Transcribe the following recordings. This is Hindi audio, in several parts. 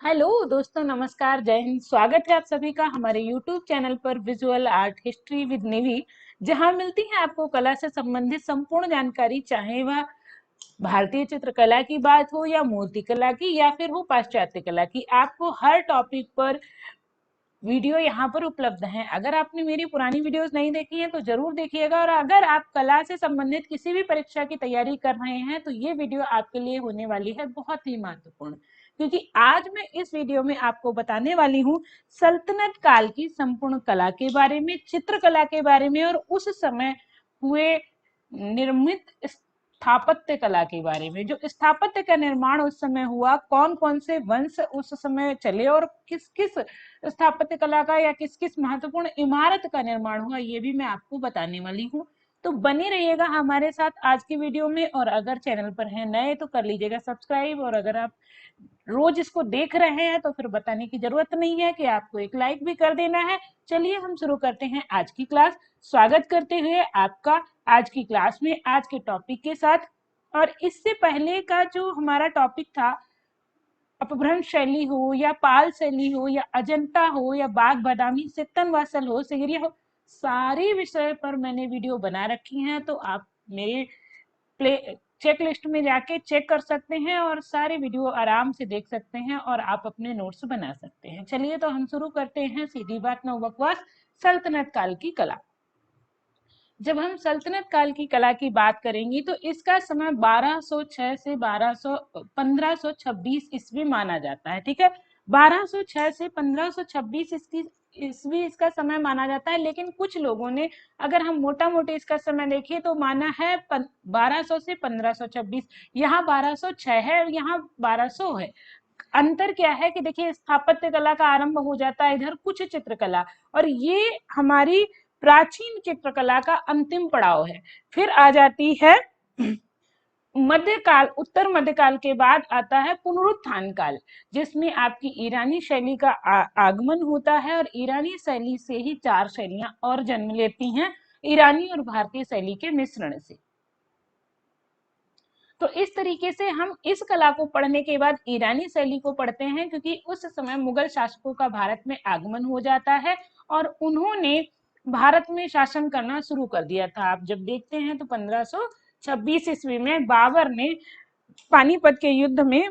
हेलो दोस्तों, नमस्कार, जय हिंद। स्वागत है आप सभी का हमारे यूट्यूब चैनल पर विजुअल आर्ट हिस्ट्री विद निधि, जहां मिलती है आपको कला से संबंधित संपूर्ण जानकारी, चाहे वह भारतीय चित्रकला की बात हो या मूर्तिकला की या फिर हो पाश्चात्य कला की। आपको हर टॉपिक पर वीडियो यहाँ पर उपलब्ध हैं। अगर आपने मेरी पुरानी वीडियोस नहीं देखी हैं तो जरूर देखिएगा, और अगर आप कला से संबंधित किसी भी परीक्षा की तैयारी कर रहे हैं तो ये वीडियो आपके लिए होने वाली है बहुत ही महत्वपूर्ण, क्योंकि आज मैं इस वीडियो में आपको बताने वाली हूँ सल्तनत काल की संपूर्ण कला के बारे में, चित्रकला के बारे में, और उस समय हुए निर्मित स्थापत्य कला के बारे में। जो स्थापत्य का निर्माण उस समय हुआ, कौन कौन से वंश उस समय चले और किस किस स्थापत्य कला का या किस किस महत्वपूर्ण इमारत का निर्माण हुआ, ये भी मैं आपको बताने वाली हूँ। तो बने रहिएगा हमारे साथ आज की वीडियो में, और अगर चैनल पर हैं नए तो कर लीजिएगा सब्सक्राइब, और अगर आप रोज इसको देख रहे हैं तो फिर बताने की जरूरत नहीं है कि आपको एक लाइक भी कर देना है। चलिए हम शुरू करते हैं आज की क्लास। स्वागत करते हुए आपका आज की क्लास में आज के टॉपिक के साथ। और इससे पहले का जो हमारा टॉपिक था, अपभ्रंश शैली हो या पाल शैली हो या अजंता हो या बाघ बादामी सित्तन वासल हो, सिगरिया हो, सारी विषय पर मैंने वीडियो बना रखी हैं। तो आप मेरे प्ले चेक लिस्ट में जाके चेक कर सकते हैं और सारे वीडियो आराम से देख सकते हैं और आप अपने नोट्स बना सकते हैं। चलिए तो हम शुरू करते हैं, सीधी बात नो बकवास। सल्तनत काल की कला। जब हम सल्तनत काल की कला की बात करेंगे तो इसका समय 1206 से 1526 ईस्वी माना जाता है। ठीक है, 1206 से 1526 इसकी ईस्वी इसका समय माना जाता है। लेकिन कुछ लोगों ने, अगर हम मोटा मोटी इसका समय देखें तो माना है 1200 से 1526। यहाँ 1206 है, यहाँ 1200 है। अंतर क्या है कि देखिए, स्थापत्य कला का आरंभ हो जाता है इधर, कुछ चित्रकला, और ये हमारी प्राचीन चित्रकला का अंतिम पड़ाव है। फिर आ जाती है मध्यकाल। उत्तर मध्यकाल के बाद आता है पुनरुत्थान काल, जिसमें आपकी ईरानी शैली का आगमन होता है, और ईरानी शैली से ही चार शैलियां और जन्म लेती हैं, ईरानी और भारतीय शैली के मिश्रण से। तो इस तरीके से हम इस कला को पढ़ने के बाद ईरानी शैली को पढ़ते हैं, क्योंकि उस समय मुगल शासकों का भारत में आगमन हो जाता है और उन्होंने भारत में शासन करना शुरू कर दिया था। आप जब देखते हैं तो 1526 ईस्वी में बाबर ने पानीपत के युद्ध में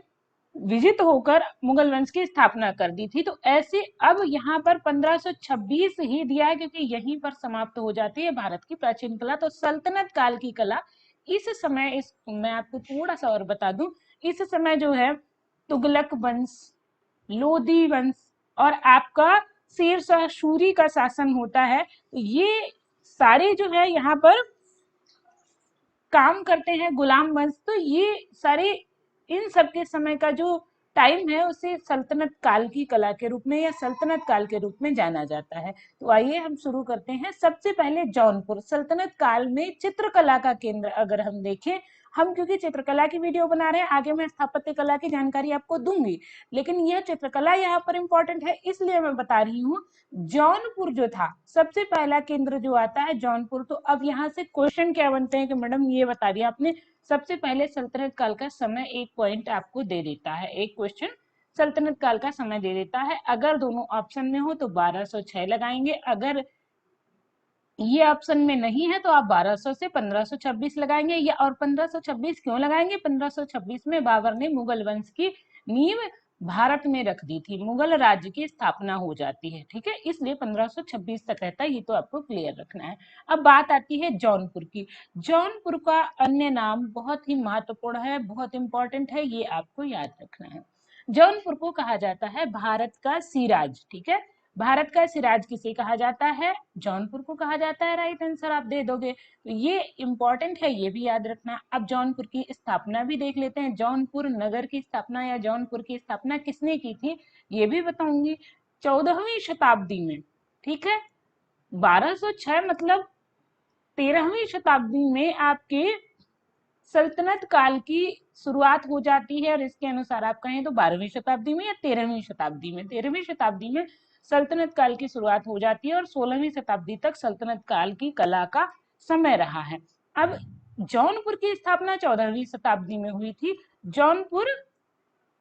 विजित होकर मुगल वंश की स्थापना कर दी थी। तो ऐसे अब यहाँ पर 1526 ही दिया है, क्योंकि यहीं पर समाप्त हो जाती है भारत की प्राचीन कला। तो सल्तनत काल की कला इस समय, इस मैं आपको थोड़ा सा और बता दूं, इस समय जो है तुगलक वंश, लोधी वंश और आपका शेर शाह सूरी का शासन होता है। तो ये सारे जो है यहाँ पर काम करते हैं गुलाम वंश। तो ये सारे, इन सबके समय का जो टाइम है उसे सल्तनत काल की कला के रूप में या सल्तनत काल के रूप में जाना जाता है। तो आइए हम शुरू करते हैं। सबसे पहले जौनपुर। सल्तनत काल में चित्रकला का केंद्र अगर हम देखें, हम क्योंकि चित्रकला की वीडियो बना रहे हैं, आगे मैं स्थापत्य कला की जानकारी आपको दूंगी, लेकिन यह चित्रकला यहाँ पर इंपॉर्टेंट है इसलिए मैं बता रही हूँ। जौनपुर जो था, सबसे पहला केंद्र जो आता है जौनपुर। तो अब यहाँ से क्वेश्चन क्या बनते हैं कि मैडम ये बता दिया आपने, सबसे पहले सल्तनत काल का समय एक पॉइंट आपको दे देता है, एक क्वेश्चन सल्तनत काल का समय दे देता है। अगर दोनों ऑप्शन में हो तो 1206 लगाएंगे, अगर ये ऑप्शन में नहीं है तो आप 1200 से 1526 लगाएंगे। या और 1526 क्यों लगाएंगे? 1526 में बाबर ने मुगल वंश की नींव भारत में रख दी थी, मुगल राज्य की स्थापना हो जाती है। ठीक है, इसलिए 1526 तक रहता है, ये तो आपको क्लियर रखना है। अब बात आती है जौनपुर की। जौनपुर का अन्य नाम बहुत ही महत्वपूर्ण है, बहुत इंपॉर्टेंट है, ये आपको याद रखना है। जौनपुर को कहा जाता है भारत का सिराज। ठीक है, भारत का सिराज किसे कहा जाता है? जौनपुर को कहा जाता है। राइट आंसर आप दे दोगे, तो ये इंपॉर्टेंट है, ये भी याद रखना। अब जौनपुर की स्थापना भी देख लेते हैं। जौनपुर नगर की स्थापना या जौनपुर की स्थापना किसने की थी, ये भी बताऊंगी। 14वीं शताब्दी में। ठीक है, 1206 मतलब 13वीं शताब्दी में आपके सल्तनत काल की शुरुआत हो जाती है, और इसके अनुसार आप कहें तो 12वीं शताब्दी में या 13वीं शताब्दी में, 13वीं शताब्दी में सल्तनत काल की शुरुआत हो जाती है और 16वीं शताब्दी तक सल्तनत काल की कला का समय रहा है। अब जौनपुर की स्थापना 14वीं शताब्दी में हुई थी, जौनपुर।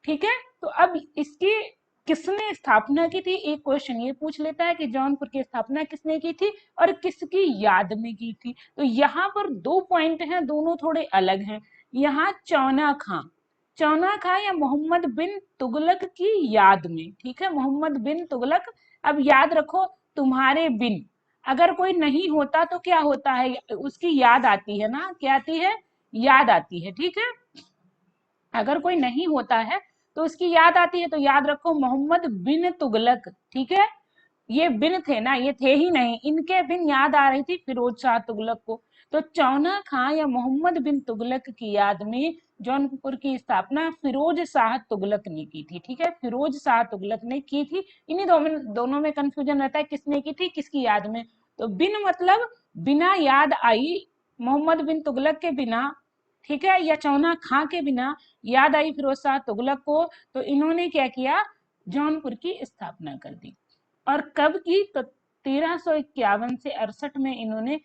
ठीक है, तो अब इसकी किसने स्थापना की थी, एक क्वेश्चन ये पूछ लेता है कि जौनपुर की स्थापना किसने की थी और किसकी याद में की थी। तो यहाँ पर 2 पॉइंट हैं, दोनों थोड़े अलग हैं। यहाँ चौना खां या मोहम्मद बिन तुगलक की याद में, ठीक है, मोहम्मद बिन तुगलक। अब याद रखो, तुम्हारे बिन अगर कोई नहीं होता तो क्या होता है, उसकी याद आती है ना, क्या आती है, याद आती है, ठीक है। अगर कोई नहीं होता है तो उसकी याद आती है, तो याद रखो मोहम्मद बिन तुगलक, ठीक है। ये बिन थे ना, ये थे ही नहीं, इनके बिन याद आ रही थी फिरोज शाह तुगलक को। तो चौना खां या मोहम्मद बिन तुगलक की याद में जौनपुर की स्थापना फिरोज शाह तुगलक ने की थी, ठीक है, फिरोज शाह तुगलक ने की थी। इन्हीं दोनों में कंफ्यूजन रहता है, किसने की थी, किसकी याद में। तो बिन मतलब बिना याद आई, मोहम्मद बिन तुगलक के बिना, ठीक है, या चौना खां के बिना याद आई फिरोज शाह तुगलक को, तो इन्होंने क्या किया, जौनपुर की स्थापना कर दी। और कब की, तो 1351 से 68 में इन्होंने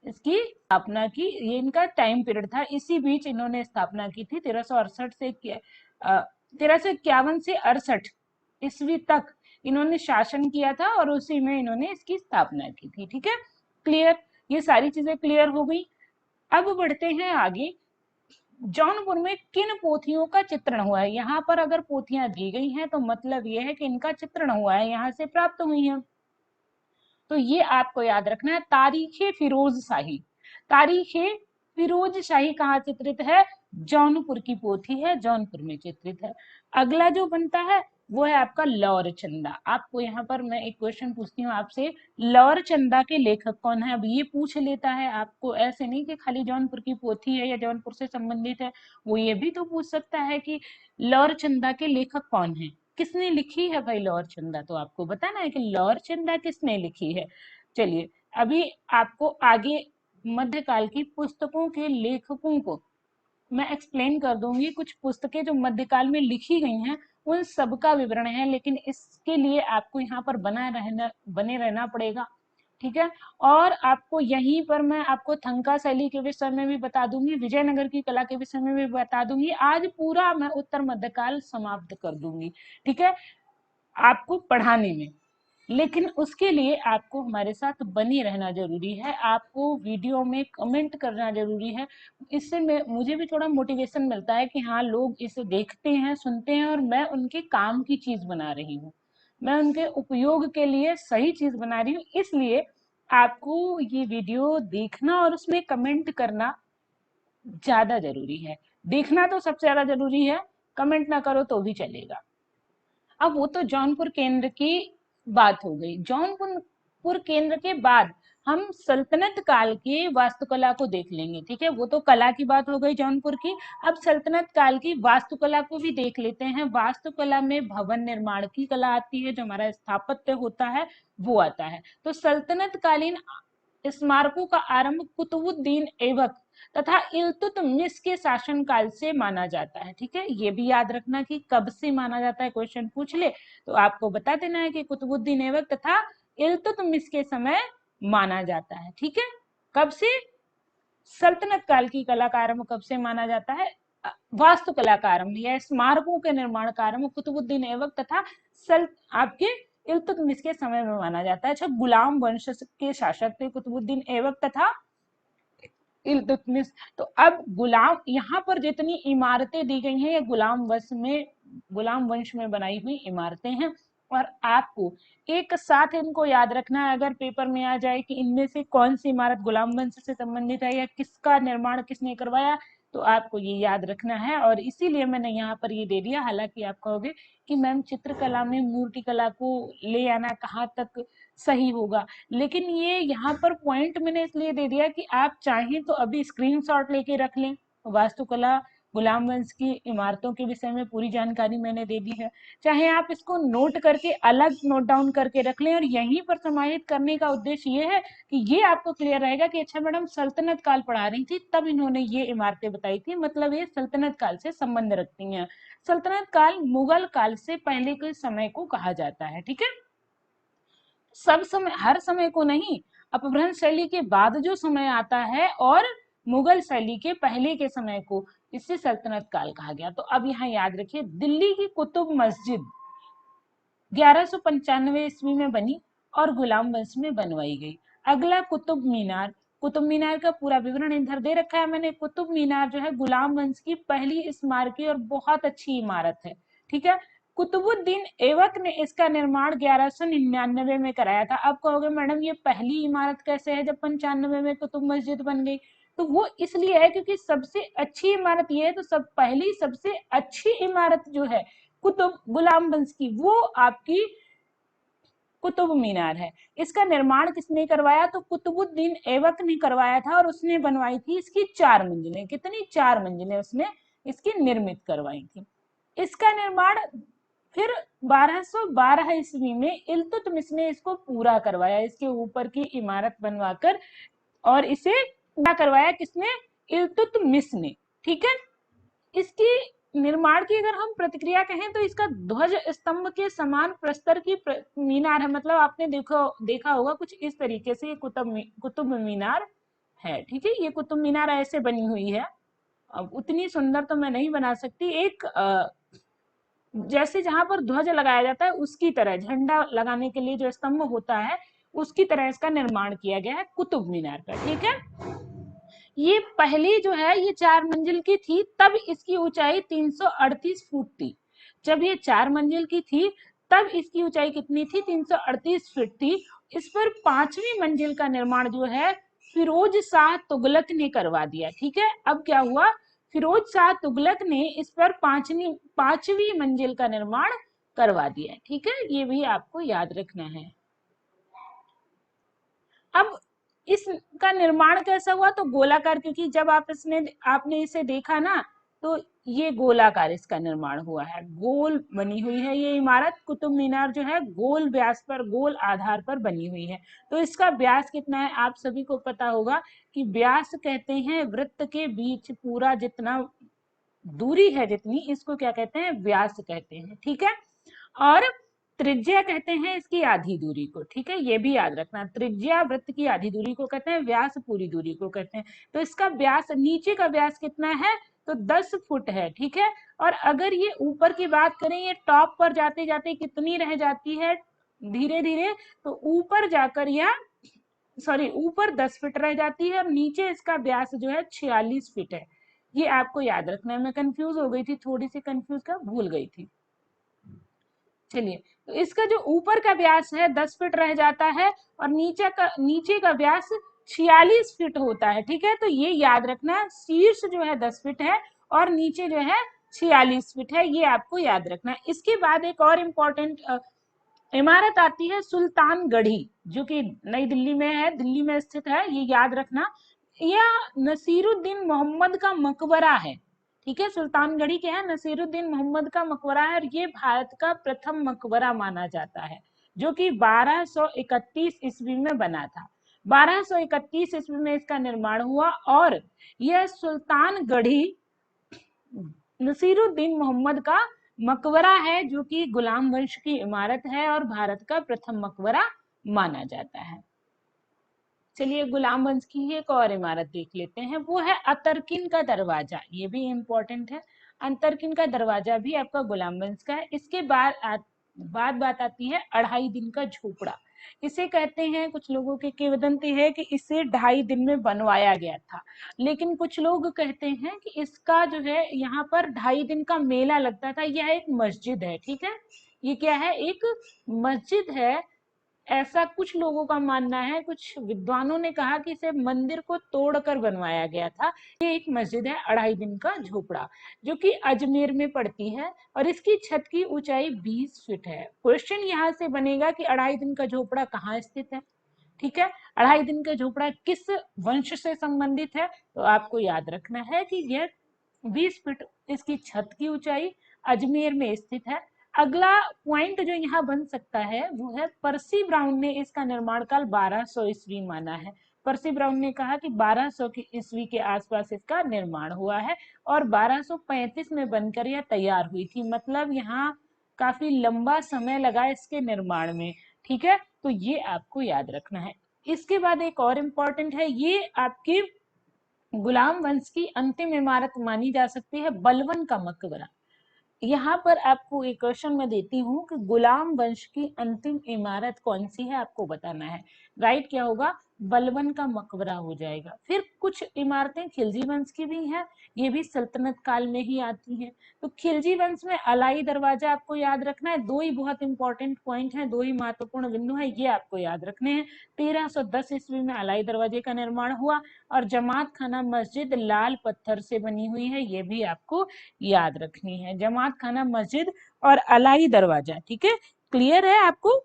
इसकी स्थापना की। ये इनका टाइम पीरियड था, इसी बीच इन्होंने स्थापना की थी। 1368 से 1351 से 68 ईस्वी तक इन्होंने शासन किया था और उसी में इन्होंने इसकी स्थापना की थी, ठीक है। क्लियर, ये सारी चीजें क्लियर हो गई। अब बढ़ते हैं आगे, जौनपुर में किन पोथियों का चित्रण हुआ है। यहाँ पर अगर पोथियां दी गई हैं तो मतलब यह है कि इनका चित्रण हुआ है, यहाँ से प्राप्त हुई हैं। तो ये आपको याद रखना है, तारीखे फिरोज शाही। तारीखे फिरोज शाही कहाँ चित्रित है, जौनपुर की पोथी है, जौनपुर में चित्रित है। अगला जो बनता है वो है आपका लौर चंदा। आपको यहाँ पर मैं एक क्वेश्चन पूछती हूँ आपसे, लौर चंदा के लेखक कौन है। अब ये पूछ लेता है आपको, ऐसे नहीं कि खाली जौनपुर की पोथी है या जौनपुर से संबंधित है, वो ये भी तो पूछ सकता है कि लौर चंदा के लेखक कौन है, किसने लिखी है भाई लौर चंदा। तो आपको बताना है कि लौर चंदा किसने लिखी है। चलिए, अभी आपको आगे मध्यकाल की पुस्तकों के लेखकों को मैं एक्सप्लेन कर दूंगी। कुछ पुस्तकें जो मध्यकाल में लिखी गई हैं उन सबका विवरण है, लेकिन इसके लिए आपको यहाँ पर बने रहना पड़ेगा, ठीक है। और आपको यहीं पर मैं आपको थंका शैली के विषय में भी बता दूंगी, विजयनगर की कला के विषय में भी बता दूंगी। आज पूरा मैं उत्तर मध्यकाल समाप्त कर दूंगी, ठीक है, आपको पढ़ाने में। लेकिन उसके लिए आपको हमारे साथ बने रहना जरूरी है, आपको वीडियो में कमेंट करना जरूरी है। इससे मुझे भी थोड़ा मोटिवेशन मिलता है कि हाँ, लोग इसे देखते हैं, सुनते हैं और मैं उनके काम की चीज बना रही हूँ, मैं उनके उपयोग के लिए सही चीज बना रही हूँ। इसलिए आपको ये वीडियो देखना और उसमें कमेंट करना ज्यादा जरूरी है। देखना तो सबसे ज्यादा जरूरी है, कमेंट ना करो तो भी चलेगा। अब वो तो जौनपुर केंद्र की बात हो गई। जौनपुर केंद्र के बाद हम सल्तनत काल की वास्तुकला को देख लेंगे, ठीक है, वो तो कला की बात हो गई जौनपुर की। अब सल्तनत काल की वास्तुकला को भी देख लेते हैं। वास्तुकला में भवन निर्माण की कला आती है, जो हमारा स्थापत्य होता है वो आता है। तो सल्तनत कालीन स्मारकों का आरंभ कुतुबुद्दीन ऐबक तथा इल्तुतमिश के शासनकाल से माना जाता है, ठीक है। ये भी याद रखना कि कब से माना जाता है, क्वेश्चन पूछ ले तो आपको बता देना है कि कुतुबुद्दीन ऐबक तथा इल्तुतमिश के समय माना जाता है, ठीक है। कब से, सल्तनत काल की कला का आरंभ कब से माना जाता है, वास्तुकला का आरंभ या स्मारकों के निर्माण का आरंभ कुतुबुद्दीन ऐबक तथा आपके इल्तुतमिश के समय में माना जाता है। अच्छा, गुलाम वंश के शासक थे कुतुबुद्दीन ऐबक तथा इल्तुतमिश। तो अब गुलाम, यहाँ पर जितनी इमारतें दी गई हैं ये गुलाम वंश में बनाई हुई इमारतें हैं। और आपको एक साथ इनको याद रखना है, अगर पेपर में आ जाए कि इनमें से कौन सी इमारत गुलाम वंश से संबंधित है या किसका निर्माण किसने करवाया, तो आपको ये याद रखना है। और इसीलिए मैंने यहाँ पर ये दे दिया। हालांकि आप कहोगे कि मैम चित्रकला में मूर्ति कला को ले आना कहाँ तक सही होगा, लेकिन ये यहाँ पर पॉइंट मैंने इसलिए दे दिया कि आप चाहें तो अभी स्क्रीनशॉट लेके रख लें। वास्तुकला गुलाम वंश की इमारतों के विषय में पूरी जानकारी मैंने दे दी है, चाहे आप इसको नोट करके अलग नोट डाउन करके रख लें। और यहीं पर समाहित करने का उद्देश्य ये है कि ये आपको क्लियर रहेगा कि अच्छा मैडम सल्तनत काल पढ़ा रही थी तब इन्होंने ये इमारतें बताई थी, मतलब ये सल्तनत काल से संबंध रखती हैं। सल्तनत काल मुगल काल से पहले के समय को कहा जाता है, ठीक है। सब समय, हर समय को नहीं, अपभ्रंश शैली के बाद जो समय आता है और मुगल शैली के पहले के समय को, इससे सल्तनत काल कहा गया। तो अब यहाँ याद रखिए, दिल्ली की कुतुब मस्जिद 1195 ईस्वी में बनी और गुलाम वंश में बनवाई गई। अगला कुतुब मीनार। कुतुब मीनार का पूरा विवरण इधर दे रखा है मैंने। कुतुब मीनार जो है गुलाम वंश की पहली स्मारकीय और बहुत अच्छी इमारत है, ठीक है। कुतुबुद्दीन ऐबक ने इसका निर्माण 1199 में कराया था। अब कहोगे मैडम ये पहली इमारत कैसे है जब 95 में कुतुब मस्जिद बन गई? तो वो इसलिए है क्योंकि सबसे अच्छी इमारत ये है, तो सब पहली सबसे अच्छी इमारत जो है कुतुब गुलाम वंश की, वो आपकी कुतुब मीनार है। इसका निर्माण किसने करवाया? तो कुतुबुद्दीन ऐबक ने करवाया था और उसने बनवाई थी इसकी 4 मंजिलें। कितनी? 4 मंजिलें उसने इसकी निर्मित करवाई थी। इसका निर्माण फिर 1212 ईस्वी में इल्तुतमिश ने इसको पूरा करवाया, इसके ऊपर की इमारत बनवाकर, और इसे पूरा करवाया किसने? इल्तुतमिश ने, ठीक है। इसकी निर्माण की अगर हम प्रतिक्रिया कहें तो इसका ध्वज स्तंभ के समान प्रस्तर की मीनार है। मतलब आपने देखा होगा कुछ इस तरीके से ये कुतुब मीनार है, ठीक है। ये कुतुब मीनार ऐसे बनी हुई है। अब उतनी सुंदर तो मैं नहीं बना सकती, एक जैसे जहां पर ध्वज लगाया जाता है उसकी तरह, झंडा लगाने के लिए जो स्तंभ होता है उसकी तरह इसका निर्माण किया गया है कुतुब मीनार का, ठीक है। ये पहली जो है ये 4 मंजिल की थी, तब इसकी ऊंचाई 338 फुट थी। जब ये 4 मंजिल की थी तब इसकी ऊंचाई कितनी थी? 338 फीट थी। इस पर 5वीं मंजिल का निर्माण जो है फिरोज शाह तुगलक ने करवा दिया, ठीक है। अब क्या हुआ? फिरोज शाह तुगलक ने इस पर 5वीं मंजिल का निर्माण करवा दिया, ठीक है। ये भी आपको याद रखना है। अब इसका निर्माण कैसा हुआ? तो गोलाकार, क्योंकि जब आपने इसे देखा ना तो ये गोलाकार इसका निर्माण हुआ है, गोल बनी हुई है ये इमारत। कुतुब मीनार जो है गोल व्यास पर, गोल आधार पर बनी हुई है। तो इसका व्यास कितना है आप सभी को पता होगा कि व्यास कहते हैं वृत्त के बीच पूरा जितना दूरी है, जितनी, इसको क्या कहते हैं? व्यास कहते हैं, ठीक है। और त्रिज्या कहते हैं इसकी आधी दूरी को, ठीक है। ये भी याद रखना, त्रिज्या वृत्त की आधी दूरी को कहते हैं, व्यास पूरी दूरी को कहते हैं। तो इसका व्यास, नीचे का व्यास कितना है? तो 10 फुट है, ठीक है। और अगर ये ऊपर की बात करें, ये टॉप पर जाते जाते कितनी रह जाती है धीरे धीरे? तो ऊपर जाकर या ऊपर 10 फीट रह जाती है और नीचे इसका व्यास जो है 46 फीट है। ये आपको याद रखना है। मैं कंफ्यूज हो गई थी, थोड़ी सी कंफ्यूज का भूल गई थी। चलिए, तो इसका जो ऊपर का व्यास है 10 फीट रह जाता है और नीचे का व्यास 46 फीट होता है, ठीक है। तो ये याद रखना, शीर्ष जो है 10 फीट है और नीचे जो है 46 फीट है, ये आपको याद रखना। इसके बाद एक और इम्पोर्टेंट इमारत आती है सुल्तानगढ़ी, जो कि नई दिल्ली में है, दिल्ली में स्थित है, ये याद रखना। यह नसीरुद्दीन मोहम्मद का मकबरा है, ठीक है। सुल्तानगढ़ी क्या है? नसीरुद्दीन मोहम्मद का मकबरा है और ये भारत का प्रथम मकबरा माना जाता है, जो कि 1231 ईस्वी में बना था। 1231 ईस्वी में इसका निर्माण हुआ और यह सुल्तानगढ़ी नसीरुद्दीन मोहम्मद का मकबरा है, जो कि गुलाम वंश की इमारत है और भारत का प्रथम मकबरा माना जाता है। चलिए, गुलाम वंश की एक और इमारत देख लेते हैं, वो है अतरकिन का दरवाजा। ये भी इम्पोर्टेंट है। अतरकिन का दरवाजा भी आपका गुलाम वंश का है। इसके बाद बात आती है 2.5 दिन का झोपड़ा। इसे कहते हैं, कुछ लोगों की किंवदंती है कि इसे 2.5 दिन में बनवाया गया था, लेकिन कुछ लोग कहते हैं कि इसका जो है यहाँ पर 2.5 दिन का मेला लगता था। यह एक मस्जिद है, ठीक है। ये क्या है? एक मस्जिद है, ऐसा कुछ लोगों का मानना है। कुछ विद्वानों ने कहा कि इसे मंदिर को तोड़कर बनवाया गया था। ये एक मस्जिद है 2.5 दिन का झोपड़ा, जो कि अजमेर में पड़ती है और इसकी छत की ऊंचाई 20 फीट है। क्वेश्चन यहाँ से बनेगा कि 2.5 दिन का झोपड़ा कहाँ स्थित है, ठीक है। 2.5 दिन का झोपड़ा किस वंश से संबंधित है? तो आपको याद रखना है कि यह 20 फीट इसकी छत की ऊंचाई अजमेर में स्थित है। अगला पॉइंट जो यहाँ बन सकता है वो है पर्सी ब्राउन ने इसका निर्माण काल 1200 ईस्वी माना है। पर्सी ब्राउन ने कहा कि 1200 की ईस्वी के आसपास इसका निर्माण हुआ है और 1235 में बनकर यह तैयार हुई थी। मतलब यहाँ काफी लंबा समय लगा इसके निर्माण में, ठीक है। तो ये आपको याद रखना है। इसके बाद एक और इम्पोर्टेंट है, ये आपकी गुलाम वंश की अंतिम इमारत मानी जा सकती है, बलवन का मकबरा। यहाँ पर आपको एक क्वेश्चन मैं देती हूँ कि गुलाम वंश की अंतिम इमारत कौन सी है, आपको बताना है। राइट क्या होगा, बलबन का मकबरा हो जाएगा। फिर कुछ इमारतें खिलजी वंश की भी हैं, ये भी सल्तनत काल में ही आती हैं। तो खिलजी वंश में अलाई दरवाजा आपको याद रखना है। दो ही बहुत इंपॉर्टेंट पॉइंट हैं, दो ही महत्वपूर्ण बिंदु है, ये आपको याद रखने हैं। 1310 ईस्वी में अलाई दरवाजे का निर्माण हुआ और जमात खाना मस्जिद लाल पत्थर से बनी हुई है, ये भी आपको याद रखनी है। जमात खाना मस्जिद और अलाई दरवाजा, ठीक है, क्लियर है आपको।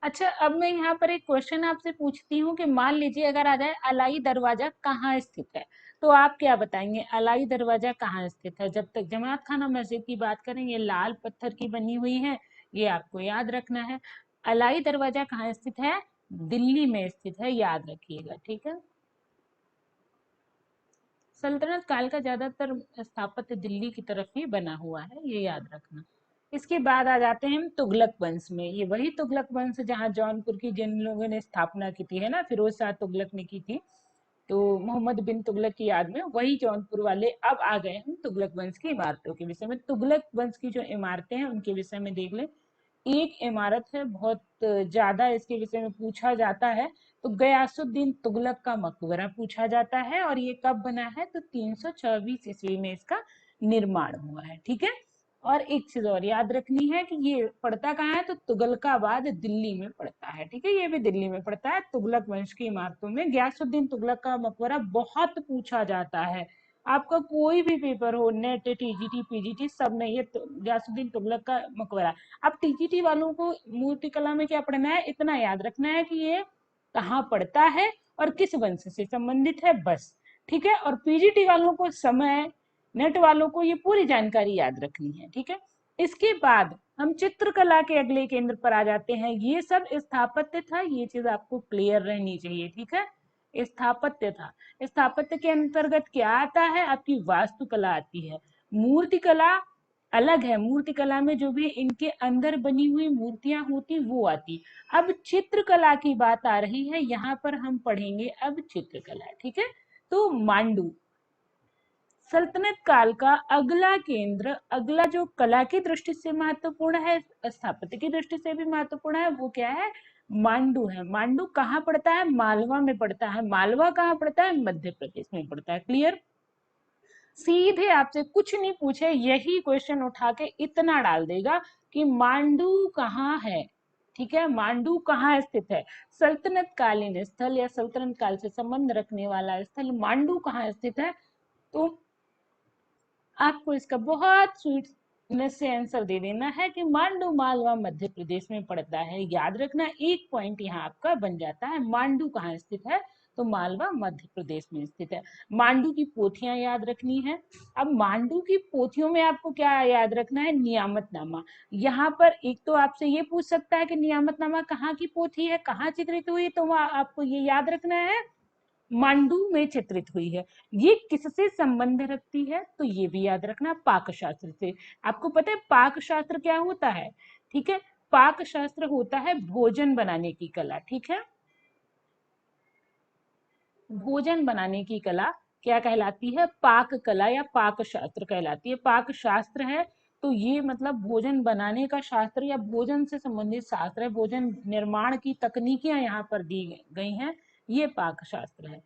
अच्छा, अब मैं यहाँ पर एक क्वेश्चन आपसे पूछती हूँ कि मान लीजिए अगर आ जाए अलाई दरवाजा कहाँ स्थित है, तो आप क्या बताएंगे, अलाई दरवाजा कहाँ स्थित है। जब तक जमात खाना मस्जिद की बात करें, ये लाल पत्थर की बनी हुई है, ये आपको याद रखना है। अलाई दरवाजा कहाँ स्थित है, दिल्ली में स्थित है, याद रखिएगा, ठीक है। सल्तनत काल का ज्यादातर स्थापत्य दिल्ली की तरफ ही बना हुआ है, ये याद रखना। इसके बाद आ जाते हैं हम तुगलक वंश में। ये वही तुगलक वंश जहाँ जौनपुर की जिन लोगों ने स्थापना की थी, है ना, फिरोज शाह तुगलक ने की थी, तो मोहम्मद बिन तुगलक की याद में वही जौनपुर वाले। अब आ गए हम तुगलक वंश की इमारतों के विषय में। तुगलक वंश की जो इमारतें हैं उनके विषय में देख लें। एक इमारत है, बहुत ज्यादा इसके विषय में पूछा जाता है, तो गयासुद्दीन तुगलक का मकबरा पूछा जाता है, और ये कब बना है, तो 324 ईस्वी में इसका निर्माण हुआ है, ठीक है। और एक चीज और याद रखनी है कि ये पड़ता कहाँ है, तो तुगलकाबाद दिल्ली में पड़ता है, ठीक है, ये भी दिल्ली में पड़ता है। तुगलक वंश की इमारतों में गयासुद्दीन तुगलक का मकबरा बहुत पूछा जाता है। आपका कोई भी पेपर हो, नेट, टीजीटी, पीजीटी, सब में ये गयासुद्दीन तुगलक का मकबरा। अब टीजीटी वालों को मूर्तिकला में क्या पढ़ना है, इतना याद रखना है कि ये कहाँ पड़ता है और किस वंश से संबंधित है, बस, ठीक है। और पीजीटी वालों को, समय, नेट वालों को ये पूरी जानकारी याद रखनी है, ठीक है। इसके बाद हम चित्रकला के अगले केंद्र पर आ जाते हैं। ये सब स्थापत्य था, ये चीज आपको क्लियर रहनी चाहिए, ठीक है। स्थापत्य था। स्थापत्य के अंतर्गत क्या आता है, आपकी वास्तुकला आती है। मूर्तिकला अलग है, मूर्तिकला में जो भी इनके अंदर बनी हुई मूर्तियां होती वो आती। अब चित्रकला की बात आ रही है, यहाँ पर हम पढ़ेंगे अब चित्रकला, ठीक है। तो मांडू सल्तनत काल का अगला केंद्र, अगला जो कला की दृष्टि से महत्वपूर्ण है, स्थापत्य की दृष्टि से भी महत्वपूर्ण है, वो क्या है, मांडू है। मांडू कहाँ पड़ता है, मालवा में पड़ता है। मालवा कहाँ पड़ता है, मध्य प्रदेश में पड़ता है, क्लियर। सीधे आपसे कुछ नहीं पूछे, यही क्वेश्चन उठा के इतना डाल देगा कि मांडू कहाँ है, ठीक है, मांडू कहाँ स्थित है। सल्तनत कालीन स्थल या सल्तनत काल से संबंध रखने वाला स्थल मांडू कहाँ स्थित है, तो आपको इसका बहुत स्वीटनेस से आंसर दे देना है कि मांडू मालवा मध्य प्रदेश में पड़ता है। याद रखना, एक पॉइंट यहाँ आपका बन जाता है। मांडू कहाँ स्थित है, तो मालवा मध्य प्रदेश में स्थित है। मांडू की पोथियां याद रखनी है। अब मांडू की पोथियों में आपको क्या याद रखना है, नियामतनामा। यहाँ पर एक तो आपसे ये पूछ सकता है कि नियामतनामा कहाँ की पोथी है, कहाँ चित्रित हुई, तो आपको ये याद रखना है मांडू में चित्रित हुई है। ये किससे संबंध रखती है, तो ये भी याद रखना, पाक शास्त्र से। आपको पता है पाक शास्त्र क्या होता है, ठीक है। पाक शास्त्र होता है भोजन बनाने की कला, ठीक है। भोजन बनाने की कला क्या कहलाती है, पाक कला या पाक शास्त्र कहलाती है। पाक शास्त्र है तो ये मतलब भोजन बनाने का शास्त्र या भोजन से संबंधित शास्त्र है। भोजन निर्माण की तकनीकियां यहाँ पर दी गई हैं, ये पाक शास्त्र है।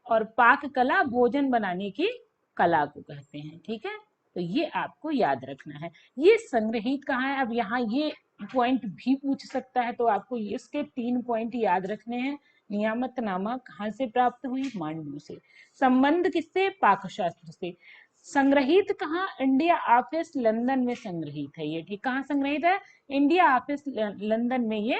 और पाक कला भोजन बनाने की कला को कहते हैं, ठीक है। तो ये आपको याद रखना है। ये संग्रहित कहाँ है, अब यहाँ ये पॉइंट भी पूछ सकता है, तो आपको इसके 3 पॉइंट याद रखने हैं। नियामतनामा कहाँ से प्राप्त हुई, मांडू से। संबंध किससे, पाकशास्त्र से। संग्रहित कहाँ, इंडिया ऑफिस लंदन में संग्रहित है ये, ठीक। कहाँ संग्रहित है, इंडिया ऑफिस लंदन में ये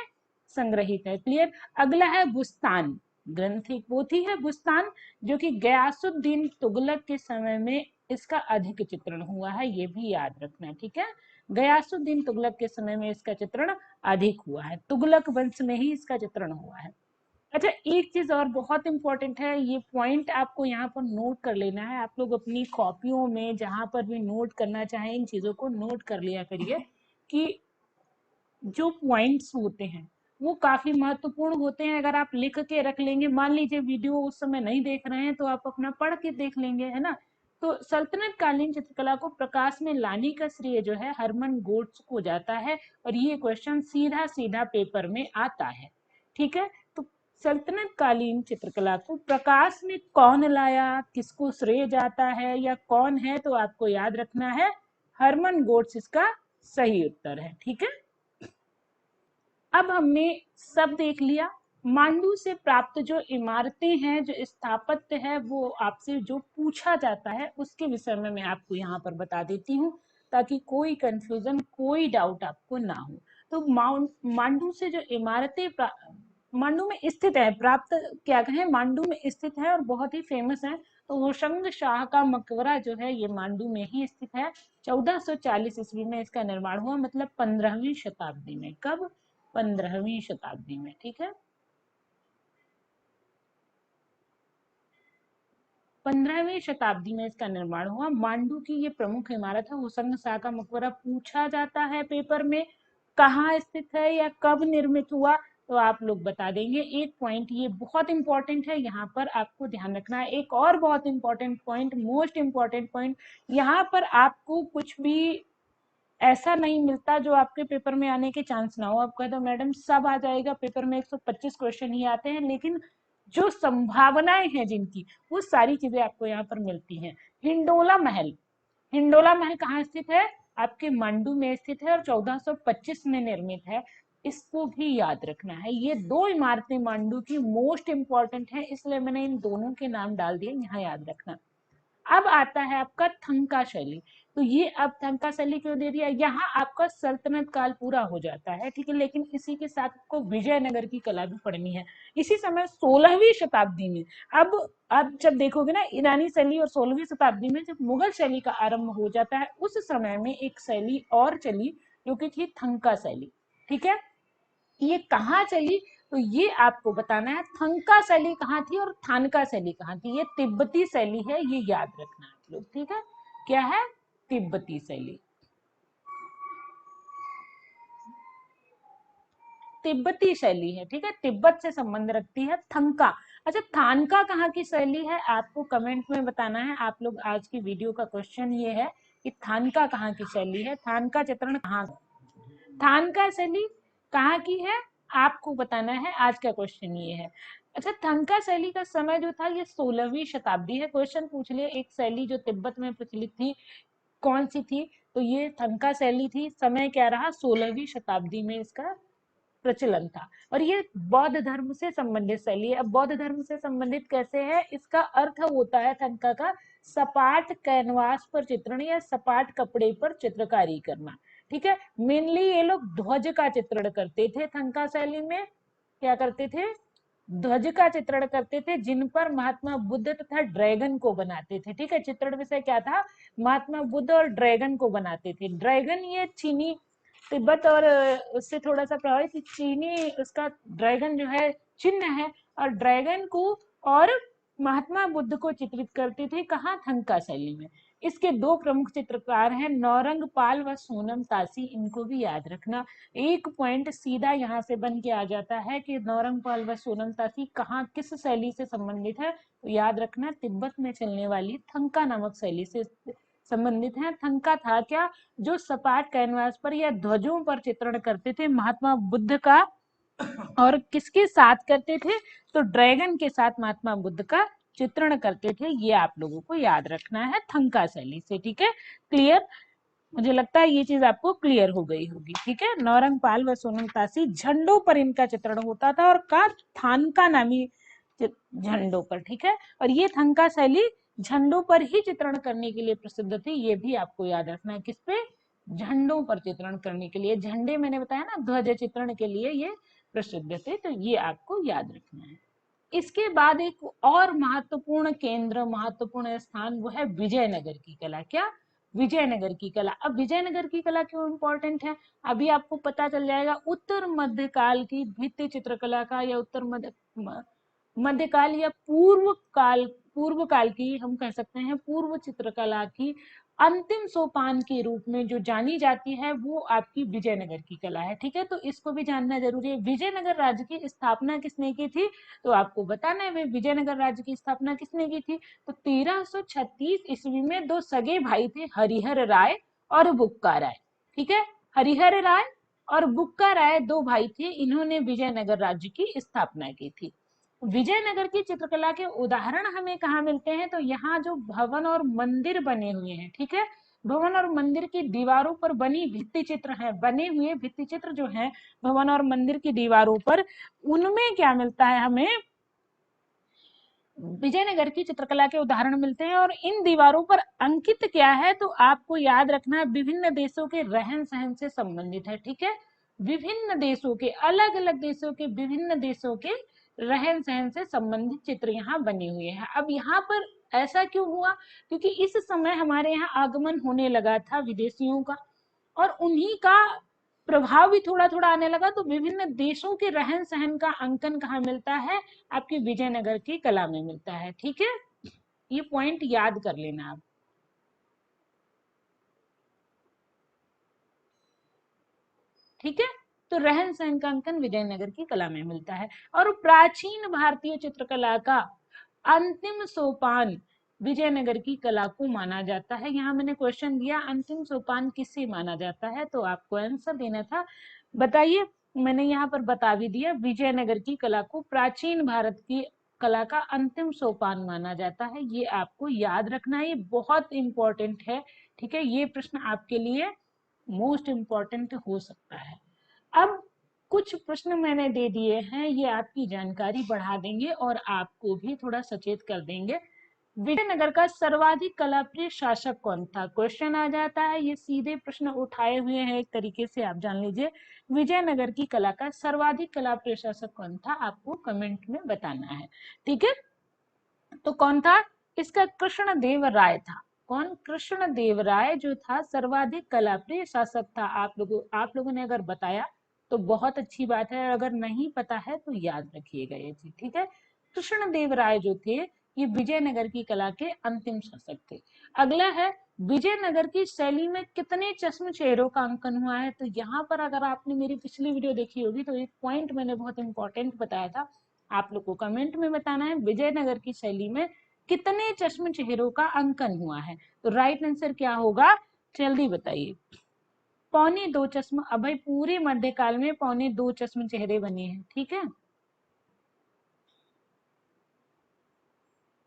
संग्रहित है, क्लियर। अगला है बुस्तान ग्रंथ, एक पोथी है बुस्तान, जो कि गयासुद्दीन तुगलक के समय में इसका अधिक चित्रण हुआ है, ये भी याद रखना है, ठीक है। गयासुद्दीन तुगलक के समय में इसका चित्रण अधिक हुआ है, तुगलक वंश में ही इसका चित्रण हुआ है। अच्छा, एक चीज और बहुत इंपॉर्टेंट है, ये पॉइंट आपको यहाँ पर नोट कर लेना है। आप लोग अपनी कॉपियों में जहां पर भी नोट करना चाहें, इन चीजों को नोट कर लिया करिए कि जो पॉइंट्स होते हैं वो काफी महत्वपूर्ण होते हैं। अगर आप लिख के रख लेंगे, मान लीजिए वीडियो उस समय नहीं देख रहे हैं, तो आप अपना पढ़ के देख लेंगे, है ना। तो सल्तनत कालीन चित्रकला को प्रकाश में लाने का श्रेय जो है हरमन गोट्स को जाता है, और ये क्वेश्चन सीधा सीधा पेपर में आता है। ठीक है, तो सल्तनत कालीन चित्रकला को प्रकाश में कौन लाया, किसको श्रेय जाता है या कौन है, तो आपको याद रखना है हरमन गोट्स इसका सही उत्तर है। ठीक है, अब हमने सब देख लिया। मांडू से प्राप्त जो इमारतें हैं, जो स्थापत्य है, वो आपसे जो पूछा जाता है उसके विषय में मैं आपको यहाँ पर बता देती हूँ, ताकि कोई कंफ्यूजन, कोई डाउट आपको ना हो। तो मांडू से जो इमारतें मांडू में स्थित है, प्राप्त क्या कहें, मांडू में स्थित है और बहुत ही फेमस है। तो होशंग शाह का मकबरा जो है ये मांडू में ही स्थित है। 1440 ईस्वी में इसका निर्माण हुआ, मतलब 15वीं शताब्दी में। कब? 15वीं शताब्दी में। ठीक है, 15वीं शताब्दी में इसका निर्माण हुआ। मांडू की ये प्रमुख इमारत है। होशंग शाह का मकबरा पूछा जाता है पेपर में, कहाँ स्थित है या कब निर्मित हुआ, तो आप लोग बता देंगे। एक पॉइंट ये बहुत इंपॉर्टेंट है, यहाँ पर आपको ध्यान रखना है। एक और बहुत important point, most important point, यहाँ पर आपको कुछ भी ऐसा नहीं मिलता जो आपके पेपर में आने के चांस ना हो। आप कहते हो मैडम सब आ जाएगा, पेपर में 125 क्वेश्चन ही आते हैं, लेकिन जो संभावनाएं हैं जिनकी, वो सारी चीजें आपको यहाँ पर मिलती हैं। हिंडोला महल, हिंडोला महल कहाँ स्थित है? आपके मांडू में स्थित है और 1425 में निर्मित है। इसको भी याद रखना है। ये दो इमारतें मांडू की मोस्ट इंपॉर्टेंट है, इसलिए मैंने इन दोनों के नाम डाल दिए, यहाँ याद रखना। अब आता है आपका थंका शैली। तो ये अब थंका शैली क्यों दे दिया, यहाँ आपका सल्तनत काल पूरा हो जाता है। ठीक है, लेकिन इसी के साथ आपको विजयनगर की कला भी पढ़नी है। इसी समय 16वीं शताब्दी में, अब जब देखोगे ना, ईरानी शैली और 16वीं शताब्दी में जब मुगल शैली का आरंभ हो जाता है, उस समय में एक शैली और चली जो कि थी थंका शैली। ठीक है, ये कहाँ चली, तो ये आपको बताना है। थंका शैली कहाँ थी और थानका शैली कहाँ थी। ये तिब्बती शैली है, ये याद रखना आप लोग। ठीक है, क्या है? तिब्बती शैली। तिब्बती शैली है। ठीक है, तिब्बत से संबंध रखती है थंका। अच्छा, थानका कहाँ की शैली है, आपको कमेंट में बताना है। आप लोग, आज की वीडियो का क्वेश्चन ये है कि थानका कहाँ की शैली है, थानका चित्रण कहाँ, थानका शैली कहाँ की है, आपको बताना है। आज का क्वेश्चन ये है। अच्छा, थंका शैली का समय जो था ये 16वीं शताब्दी है। क्वेश्चन पूछ लिए, एक शैली जो तिब्बत में प्रचलित थी कौन सी थी, तो ये थंका शैली थी। समय क्या रहा, 16वीं शताब्दी में इसका प्रचलन था। और ये बौद्ध धर्म से संबंधित शैली है। अब बौद्ध धर्म से संबंधित कैसे है, इसका अर्थ होता है थंका का सपाट कैनवास पर चित्रण या सपाट कपड़े पर चित्रकारी करना। ठीक है, मेनली ये लोग ध्वज का चित्रण करते थे। थंका शैली में क्या करते थे, ध्वज का चित्रण करते थे, जिन पर महात्मा बुद्ध तथा ड्रैगन को बनाते थे। ठीक है, चित्रण विषय क्या था, महात्मा बुद्ध और ड्रैगन को बनाते थे। ड्रैगन ये चीनी, तिब्बत और उससे थोड़ा सा प्रभावित चीनी, उसका ड्रैगन जो है चिन्ह है, और ड्रैगन को और महात्मा बुद्ध को चित्रित करते थे। कहाँ, थंका शैली में। इसके दो प्रमुख चित्रकार हैं, नौरंग पाल व सोनम तासी। इनको भी याद रखना। एक पॉइंट सीधा यहाँ से बन के आ जाता है कि नौरंग पाल व सोनम तासी कहाँ, किस शैली से संबंधित है, तो याद रखना तिब्बत में चलने वाली थंका नामक शैली से संबंधित है। थंका था क्या, जो सपाट कैनवास पर या ध्वजों पर चित्रण करते थे महात्मा बुद्ध का, और किसके साथ करते थे, तो ड्रैगन के साथ महात्मा बुद्ध का चित्रण करते थे। ये आप लोगों को याद रखना है थंका शैली से। ठीक है, क्लियर? मुझे लगता है ये चीज आपको क्लियर हो गई होगी। ठीक है, नौरंग पाल व सोनम तासी, झंडों पर इनका चित्रण होता था, और का थानका नामी झंडों पर। ठीक है, और ये थंका शैली झंडों पर ही चित्रण करने के लिए प्रसिद्ध थी। ये भी आपको याद रखना है, किस पे, झंडों पर चित्रण करने के लिए। झंडे मैंने बताया ना, ध्वज चित्रण के लिए ये प्रसिद्ध थे। तो ये आपको याद रखना है। इसके बाद एक और महत्वपूर्ण केंद्र, महत्वपूर्ण स्थान, वो है विजयनगर की कला। क्या, विजयनगर की कला। अब विजयनगर की कला क्यों इंपॉर्टेंट है, अभी आपको पता चल जाएगा। उत्तर मध्यकाल की भित्ति चित्रकला का, या उत्तर मध्यकाल या पूर्व काल की हम कह सकते हैं, पूर्व चित्रकला की अंतिम सोपान के रूप में जो जानी जाती है वो आपकी विजयनगर की कला है। ठीक है, तो इसको भी जानना जरूरी है। विजयनगर राज्य की स्थापना किसने की थी, तो आपको बताना है विजयनगर राज्य की स्थापना किसने की थी। तो 1336 ईस्वी में दो सगे भाई थे, हरिहर राय और बुक्का राय। ठीक है, हरिहर राय और बुक्का राय दो भाई थे, इन्होंने विजयनगर राज्य की स्थापना की थी। विजयनगर की चित्रकला के उदाहरण हमें कहाँ मिलते हैं, तो यहाँ जो भवन और मंदिर बने हुए हैं, ठीक है, भवन और मंदिर की दीवारों पर बनी भित्ति चित्र है, बने हुए भित्ति चित्र जो है भवन और मंदिर की दीवारों पर, उनमें क्या मिलता है, हमें विजयनगर की चित्रकला के उदाहरण मिलते हैं। और इन दीवारों पर अंकित क्या है, तो आपको याद रखना है विभिन्न देशों के रहन सहन से संबंधित है। ठीक है, विभिन्न देशों के, अलग अलग देशों के, विभिन्न देशों के रहन सहन से संबंधित चित्र यहाँ बने हुए हैं। अब यहाँ पर ऐसा क्यों हुआ, क्योंकि इस समय हमारे यहाँ आगमन होने लगा था विदेशियों का, और उन्हीं का प्रभाव भी थोड़ा थोड़ा आने लगा, तो विभिन्न देशों के रहन सहन का अंकन कहाँ मिलता है, आपकी विजयनगर की कला में मिलता है। ठीक है, ये पॉइंट याद कर लेना आप। ठीक है, तो रहन सहन का अंकन विजयनगर की कला में मिलता है। और प्राचीन भारतीय चित्रकला का अंतिम सोपान विजयनगर की कला को माना जाता है। यहाँ मैंने क्वेश्चन दिया अंतिम सोपान किसे माना जाता है, तो आपको आंसर देना था। बताइए, मैंने यहाँ पर बता भी दिया, विजयनगर की कला को प्राचीन भारत की कला का अंतिम सोपान माना जाता है। ये आपको याद रखना है, ये बहुत इंपॉर्टेंट है। ठीक है, ये प्रश्न आपके लिए मोस्ट इम्पॉर्टेंट हो सकता है। अब कुछ प्रश्न मैंने दे दिए हैं, ये आपकी जानकारी बढ़ा देंगे और आपको भी थोड़ा सचेत कर देंगे। विजयनगर का सर्वाधिक कलाप्रिय शासक कौन था, क्वेश्चन आ जाता है। ये सीधे प्रश्न उठाए हुए हैं, एक तरीके से आप जान लीजिए। विजयनगर की कला का सर्वाधिक कलाप्रिय शासक कौन था, आपको कमेंट में बताना है। ठीक है, तो कौन था इसका, कृष्णदेव राय था। कौन, कृष्णदेव राय जो था सर्वाधिक कलाप्रिय शासक था। आप लोगों ने अगर बताया तो बहुत अच्छी बात है, अगर नहीं पता है तो याद रखिएगा ये चीज। ठीक है, कृष्णदेव राय जो थे ये विजयनगर की कला के अंतिम शासक थे। अगला है, विजयनगर की शैली में कितने चश्म चेहरों का अंकन हुआ है, तो यहाँ पर अगर आपने मेरी पिछली वीडियो देखी होगी तो एक पॉइंट मैंने बहुत इंपॉर्टेंट बताया था, आप लोग को कमेंट में बताना है विजयनगर की शैली में कितने चश्म चेहरों का अंकन हुआ है। तो राइट आंसर क्या होगा, जल्दी बताइए। पौने दो चश्म। अब भाई पूरे मध्यकाल में पौने दो चश्म चेहरे बने हैं। ठीक है,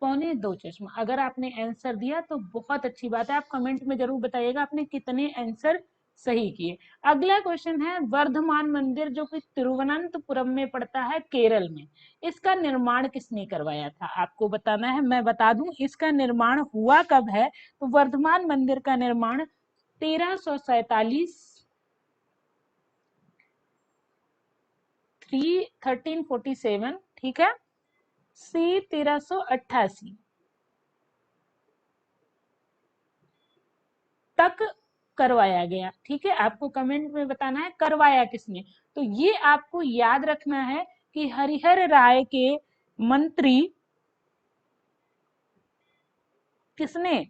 पौने दो चश्म। अगर आपने आंसर दिया तो बहुत अच्छी बात है, आप कमेंट में जरूर बताइएगा आपने कितने आंसर सही किए। अगला क्वेश्चन है, वर्धमान मंदिर जो कि तिरुवनंतपुरम में पड़ता है केरल में, इसका निर्माण किसने करवाया था, आपको बताना है। मैं बता दूं इसका निर्माण हुआ कब है, तो वर्धमान मंदिर का निर्माण 1347 1347, ठीक है, सी 1388 तक करवाया गया। ठीक है, आपको कमेंट में बताना है करवाया किसने। तो ये आपको याद रखना है कि हरिहर राय के मंत्री किसने,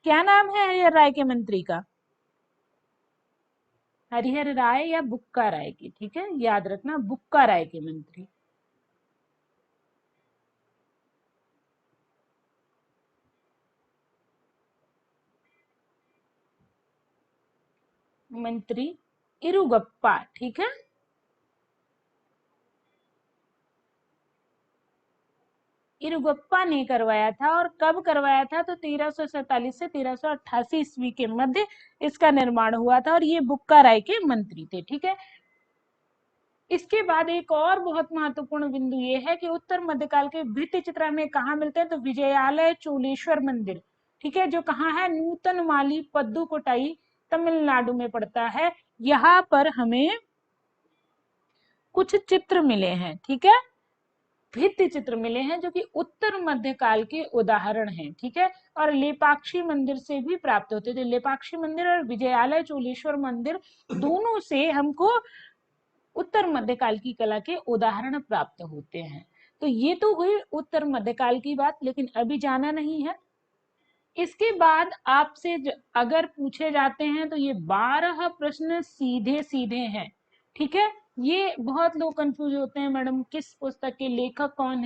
क्या नाम है हरिहर राय के मंत्री का, हरिहर राय या बुक्का राय की। ठीक है, याद रखना बुक्का राय के मंत्री। मंत्री इरुगप्पा। ठीक है, इरुगप्पा ने करवाया था। और कब करवाया था, तो 1347 से 1388 ईस्वी के मध्य इसका निर्माण हुआ था, और ये बुक्का राय के मंत्री थे। ठीक है, इसके बाद एक और बहुत महत्वपूर्ण बिंदु ये है कि उत्तर मध्यकाल के भित्ति चित्र में कहा मिलते हैं, तो विजयालय चोलेश्वर मंदिर। ठीक है, जो कहाँ है, नूतन माली पद्दुकोटाई तमिलनाडु में पड़ता है। यहाँ पर हमें कुछ चित्र मिले हैं। ठीक है, भित्ति चित्र मिले हैं जो कि उत्तर मध्यकाल के उदाहरण हैं। ठीक है, और लेपाक्षी मंदिर से भी प्राप्त होते थे। लेपाक्षी मंदिर और विजयालय चोलेश्वर मंदिर दोनों से हमको उत्तर मध्यकाल की कला के उदाहरण प्राप्त होते हैं। तो ये तो हुई उत्तर मध्यकाल की बात, लेकिन अभी जाना नहीं है इसके बाद आपसे अगर पूछे जाते हैं तो ये 12 प्रश्न सीधे सीधे हैं, ठीक है। ये बहुत लोग कंफ्यूज होते हैं, मैडम किस पुस्तक के लेखक कौन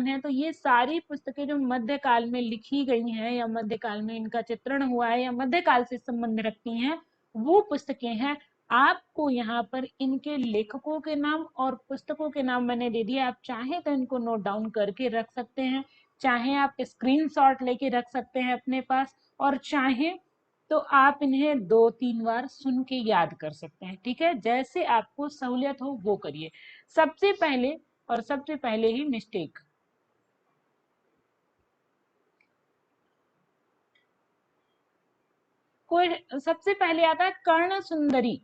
है, तो ये सारी पुस्तकें जो मध्यकाल में लिखी गई हैं या मध्यकाल में इनका चित्रण हुआ है या मध्यकाल से संबंध रखती हैं, वो पुस्तकें हैं। आपको यहाँ पर इनके लेखकों के नाम और पुस्तकों के नाम मैंने दे दिए, आप चाहें तो इनको नोट डाउन करके रख सकते हैं, चाहे आप स्क्रीनशॉट लेके रख सकते हैं अपने पास, और चाहे तो आप इन्हें 2-3 बार सुन के याद कर सकते हैं, ठीक है। जैसे आपको सहूलियत हो वो करिए। सबसे पहले ही मिस्टेक, कोई सबसे पहले आता है कर्ण सुंदरी।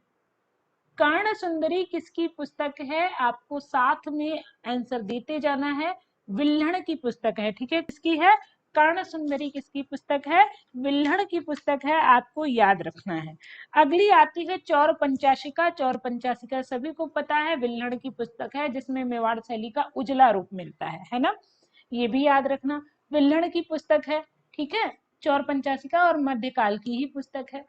कर्ण सुंदरी किसकी पुस्तक है, आपको साथ में आंसर देते जाना है। विल्हण की पुस्तक है, ठीक है। किसकी है, कर्ण सुंदरी किसकी पुस्तक है, विल्हण की पुस्तक है, आपको याद रखना है। अगली आती है चौर पंचाशिका। चौर पंचाशिका सभी को पता है विल्हण की पुस्तक है, जिसमें मेवाड़ शैली का उजला रूप मिलता है ना, ये भी याद रखना। विल्हण की पुस्तक है, ठीक है, चौर पंचाशिका और मध्यकाल की ही पुस्तक है।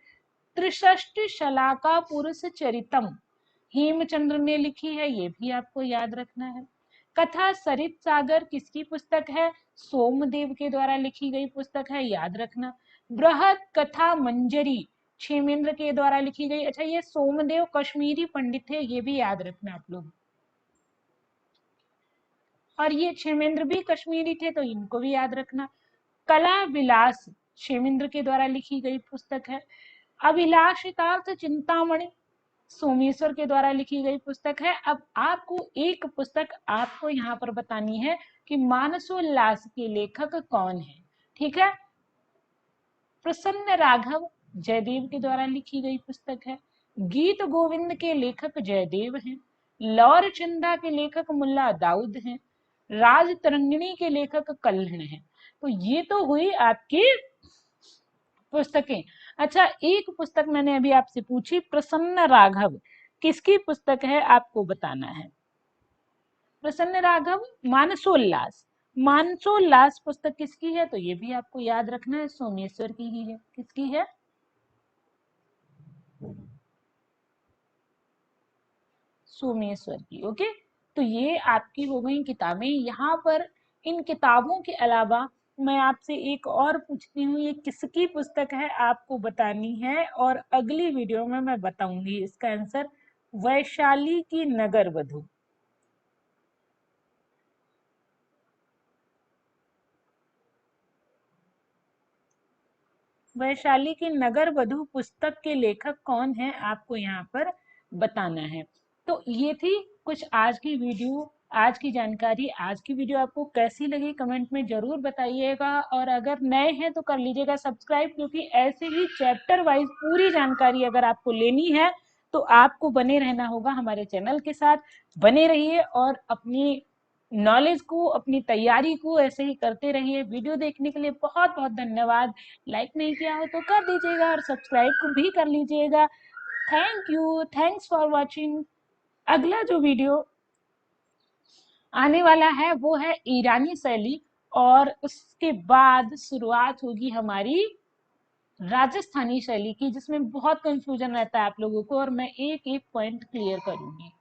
त्रिषष्टि शलाका पुरुष चरितम हेमचंद्र ने लिखी है, ये भी आपको याद रखना है। कथा सरित सागर किसकी पुस्तक है, सोमदेव के द्वारा लिखी गई पुस्तक है, याद रखना। बृहद कथा मंजरी क्षेमेंद्र के द्वारा लिखी गई, अच्छा ये सोमदेव कश्मीरी पंडित है, ये भी याद रखना आप लोग। और ये क्षेमेंद्र भी कश्मीरी थे, तो इनको भी याद रखना। कला विलास क्षेमेंद्र के द्वारा लिखी गई पुस्तक है। अभिलाषितार्थ चिंतामणि सोमेश्वर के द्वारा लिखी गई पुस्तक है। अब आपको एक पुस्तक आपको यहाँ पर बतानी है कि मानसोल्लास के लेखक कौन है, ठीक है। प्रसन्न राघव जयदेव के द्वारा लिखी गई पुस्तक है। गीत गोविंद के लेखक जयदेव हैं। लौर चंदा के लेखक मुल्ला दाऊद हैं। राज तरंगिणी के लेखक कल्हण हैं। तो ये तो हुई आपकी पुस्तकें। अच्छा, एक पुस्तक मैंने अभी आपसे पूछी, प्रसन्न राघव किसकी पुस्तक है, आपको बताना है। प्रसन्न राघव मानसोल्लास, मानसोल्लास पुस्तक किसकी है, तो ये भी आपको याद रखना है, सोमेश्वर की ही है। किसकी है, सोमेश्वर की। ओके, तो ये आपकी हो गई किताबें। यहाँ पर इन किताबों के अलावा मैं आपसे एक और पूछती हूँ, ये किसकी पुस्तक है आपको बतानी है, और अगली वीडियो में मैं बताऊंगी इसका आंसर। वैशाली की नगर वधु, वैशाली की नगर वधु पुस्तक के लेखक कौन है, आपको यहाँ पर बताना है। तो ये थी कुछ आज की वीडियो, आज की जानकारी। आज की वीडियो आपको कैसी लगी कमेंट में जरूर बताइएगा, और अगर नए हैं तो कर लीजिएगा सब्सक्राइब, क्योंकि ऐसे ही चैप्टर वाइज पूरी जानकारी अगर आपको लेनी है तो आपको बने रहना होगा हमारे चैनल के साथ। बने रहिए और अपनी नॉलेज को, अपनी तैयारी को ऐसे ही करते रहिए। वीडियो देखने के लिए बहुत बहुत धन्यवाद। लाइक नहीं किया हो तो कर दीजिएगा और सब्सक्राइब को भी कर लीजिएगा। Thank you, thanks for watching. अगला जो वीडियो आने वाला है वो है ईरानी शैली, और उसके बाद शुरुआत होगी हमारी राजस्थानी शैली की, जिसमें बहुत कंफ्यूजन रहता है आप लोगों को, और मैं एक एक पॉइंट क्लियर करूंगी।